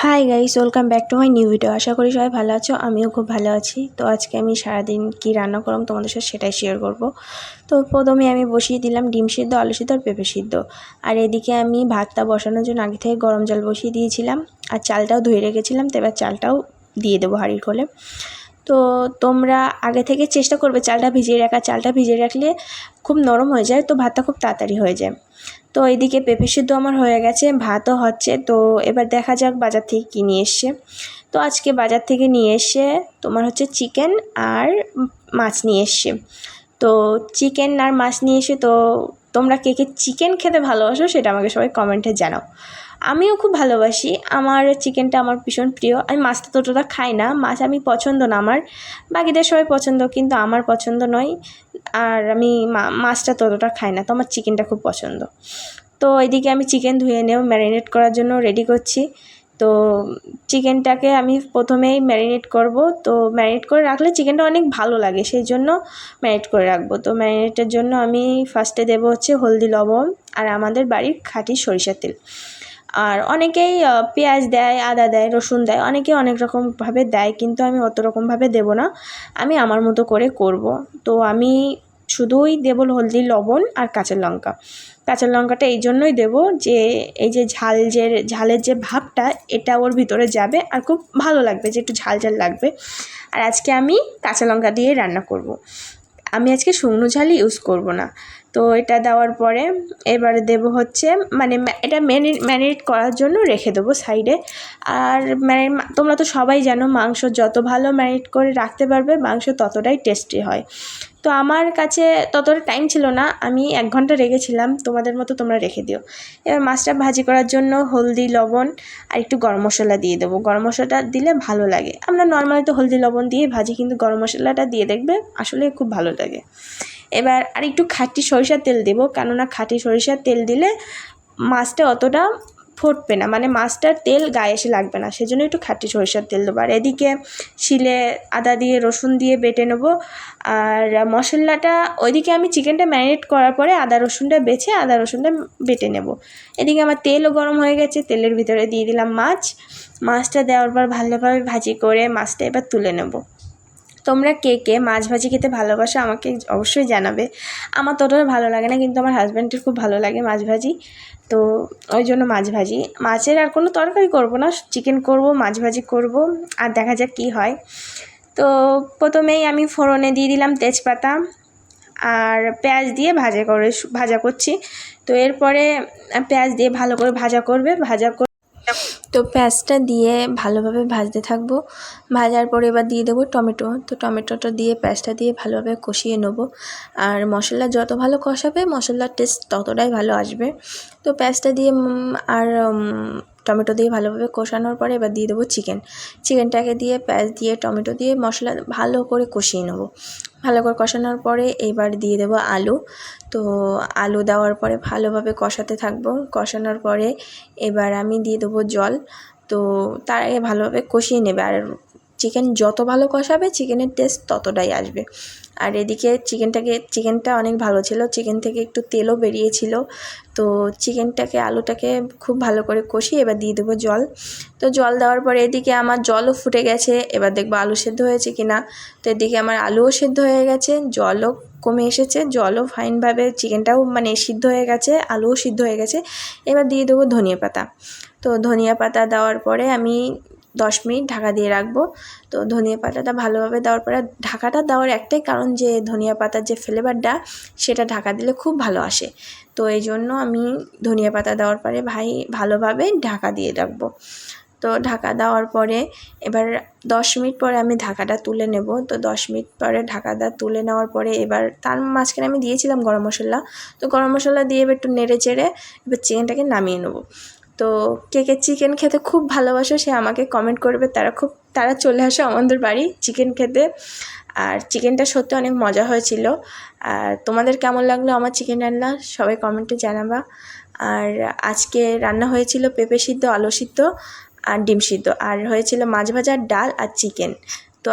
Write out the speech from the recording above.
High guys, welcome back to my new video. আশা করি সবাই ভালো আছো, আমিও খুব ভালো আছি। তো আজকে আমি সারাদিন কি রান্না করলাম তোমাদের সাথে সেটাই শেয়ার করব। তো প্রথমে আমি বসিয়ে দিলাম ডিম সিদ্ধ, আলু সিদ্ধ আর পেঁপে সিদ্ধ। আর এদিকে আমি ভাতটা বসানোর জন্য আগে থেকে গরম জল বসিয়ে দিয়েছিলাম আর চালটাও ধুয়ে রেখেছিলাম। তো এবার চালটাও দিয়ে দেবো হাঁড়ির খোলে। তো তোমরা আগে থেকে চেষ্টা করবে চালটা ভিজিয়ে রাখা। চালটা ভিজিয়ে রাখলে খুব নরম হয়ে যায়, তো ভাতটা খুব তাড়াতাড়ি হয়ে যায়। তো এইদিকে পেঁপে সিদ্ধ আমার হয়ে গেছে, ভাতও হচ্ছে। তো এবার দেখা যাক বাজার থেকে কী নিয়ে এসছে। তো আজকে বাজার থেকে নিয়ে এসে তোমার হচ্ছে চিকেন আর মাছ নিয়ে এসছে। তো চিকেন আর মাছ নিয়ে এসে, তো তোমরা কে কে চিকেন খেতে ভালোবাসো সেটা আমাকে সবাই কমেন্টে জানাও। আমিও খুব ভালোবাসি, আমার চিকেনটা আমার ভীষণ প্রিয়। আমি মাছটা ততটা খাই না, মাছ আমি পছন্দ না আমার, বাকিদের সবাই পছন্দ কিন্তু আমার পছন্দ নয়। আর আমি মাছটা ততটা খাই না, তো আমার চিকেনটা খুব পছন্দ। তো এদিকে আমি চিকেন ধুয়ে নেব, ম্যারিনেট করার জন্য রেডি করছি। তো চিকেনটাকে আমি প্রথমেই ম্যারিনেট করব। তো ম্যারিনেট করে রাখলে চিকেনটা অনেক ভালো লাগে, সেই জন্য ম্যারিনেট করে রাখবো। তো ম্যারিনেটের জন্য আমি ফার্স্টে দেবো হচ্ছে হলদি, লবণ আর আমাদের বাড়ির খাঁটি সরিষার তেল। আর অনেকেই পেঁয়াজ দেয়, আদা দেয়, রসুন দেয়, অনেকে অনেক রকমভাবে দেয়, কিন্তু আমি অত রকমভাবে দেবো না, আমি আমার মতো করে করব। তো আমি শুধুই দেবো হলদি, লবণ আর কাঁচা লঙ্কা। কাঁচা লঙ্কাটা এই জন্যই দেবো যে এই যে ঝালের যে ভাবটা এটা ওর ভিতরে যাবে আর খুব ভালো লাগবে, যে একটু ঝাল ঝাল লাগবে। আর আজকে আমি কাঁচা লঙ্কা দিয়ে রান্না করব। আমি আজকে শুকনো ঝাল ইউজ করব না। তো এটা দেওয়ার পরে এবারে দেবো হচ্ছে মানে এটা ম্যারিনেট করার জন্য রেখে দেবো সাইডে। আর তোমরা তো সবাই জানো মাংস যত ভালো ম্যারিনেট করে রাখতে পারবে মাংস ততটাই টেস্টি হয়। তো আমার কাছে ততটা টাইম ছিল না, আমি 1 ঘন্টা রেখেছিলাম, তোমাদের মতো তোমরা রেখে দিও। এবার মাছটা ভাজি করার জন্য হলদি, লবণ আর একটু গরম মশলা দিয়ে দেবো। গরম মশলাটা দিলে ভালো লাগে, আমরা নর্মালি তো হলদি লবণ দিয়ে ভাজি, কিন্তু গরম মশলাটা দিয়ে দেখবে আসলে খুব ভালো লাগে। এবার আর একটু খাঁটি সরিষার তেল দেবো, কেননা খাঁটি সরিষার তেল দিলে মাছটা অতটা ফুটবে না, মানে মাছটার তেল গায়ে এসে লাগবে না, সেজন্য একটু খাঁটি সরিষার তেল দেবো। আর এদিকে শিলে আদা দিয়ে রসুন দিয়ে বেটে নেবো। আর মশলাটা ওইদিকে আমি চিকেনটা ম্যারিনেট করার পরে আদা রসুনটা বেটে নেব। এদিকে আমার তেলও গরম হয়ে গেছে, তেলের ভিতরে দিয়ে দিলাম মাছটা দেওয়ার পর ভালোভাবে ভাজি করে মাছটা এবার তুলে নেব। তোমরা কে কে মাছ ভাজি খেতে ভালোবাসো আমাকে অবশ্যই জানাবে। আমার ততটা ভালো লাগে না, কিন্তু আমার হাজব্যান্ডের খুব ভালো লাগে মাছ ভাজি, তো ওই জন্য মাছ ভাজি। মাছের আর কোনো তরকারি করব না, চিকেন করব, মাছ ভাজি করব, আর দেখা যাক কী হয়। তো প্রথমেই আমি ফোড়নে দিয়ে দিলাম তেজপাতা আর পেঁয়াজ দিয়ে ভাজা করছি। তো এরপরে পেঁয়াজ দিয়ে ভালো করে তো পেঁয়াজটা দিয়ে ভালোভাবে ভাজতে থাকবো। ভাজার পরে এবার দিয়ে দেবো টমেটো। তো টমেটোটা দিয়ে পেঁয়াজটা দিয়ে ভালোভাবে কষিয়ে নেবো। আর মশলা যত ভালো কষাবে মশলার টেস্ট ততটাই ভালো আসবে। তো পেঁয়াজটা দিয়ে আর টমেটো দিয়ে ভালোভাবে কষানোর পরে এবার দিয়ে দেবো চিকেনটাকে দিয়ে পেঁয়াজ দিয়ে টমেটো দিয়ে মশলা ভালো করে কষিয়ে নেবো। ভালো করে কষানোর পরে এবার দিয়ে দেবো আলু। তো আলু দেওয়ার পরে ভালোভাবে কষাতে থাকবো। কষানোর পরে এবার আমি দিয়ে দেবো জল। তো তার আগে ভালোভাবে কষিয়ে নেবে, আর চিকেন যত ভালো কষাবে চিকেনের টেস্ট ততটাই আসবে। আর এদিকে চিকেনটা অনেক ভালো ছিল, চিকেন থেকে একটু তেলও বেরিয়েছিল। তো আলুটাকে খুব ভালো করে কষিয়ে এবার দিয়ে দেবো জল। তো জল দেওয়ার পরে এদিকে আমার জলও ফুটে গেছে, এবার দেখবো আলু সেদ্ধ হয়েছে কিনা। তো এদিকে আমার আলুও সেদ্ধ হয়ে গেছে, জলও কমে এসেছে, জলও ফাইনভাবে, চিকেনটাও মানে সিদ্ধ হয়ে গেছে, আলুও সিদ্ধ হয়ে গেছে। এবার দিয়ে দেবো ধনিয়া পাতা। তো ধনিয়া পাতা দেওয়ার পরে আমি 10 মিনিট ঢাকা দিয়ে রাখবো। তো ধনিয়া পাতাটা ভালোভাবে দেওয়ার পরে, ঢাকাটা দেওয়ার একটাই কারণ যে ধনিয়া পাতার যে ফ্লেভারটা সেটা ঢাকা দিলে খুব ভালো আসে। তো এই জন্য আমি ধনিয়া পাতা দেওয়ার পরে ভালোভাবে ঢাকা দিয়ে রাখবো। তো ঢাকা দেওয়ার পরে এবার 10 মিনিট পরে আমি ঢাকাটা তুলে নেব। তো 10 মিনিট পরে ঢাকাটা তুলে নেওয়ার পরে এবার তার মাঝখানে আমি দিয়েছিলাম গরম মশলা। তো গরম মশলা দিয়ে এবার একটু নেড়ে চেড়ে এবার চিকেনটাকে নামিয়ে নেব। তো কে কে চিকেন খেতে খুব ভালোবাসো সে আমাকে কমেন্ট করবে, তারা চলে আসো আমাদের বাড়ি চিকেন খেতে। আর চিকেনটা সত্যি অনেক মজা হয়েছিল। আর তোমাদের কেমন লাগলো আমার চিকেন রান্না সবাই কমেন্টে জানাবা। আর আজকে রান্না হয়েছিল পেঁপে সিদ্ধ, আলু সিদ্ধ আর ডিম সিদ্ধ, আর হয়েছিল মাছ ভাজা, ডাল আর চিকেন। তো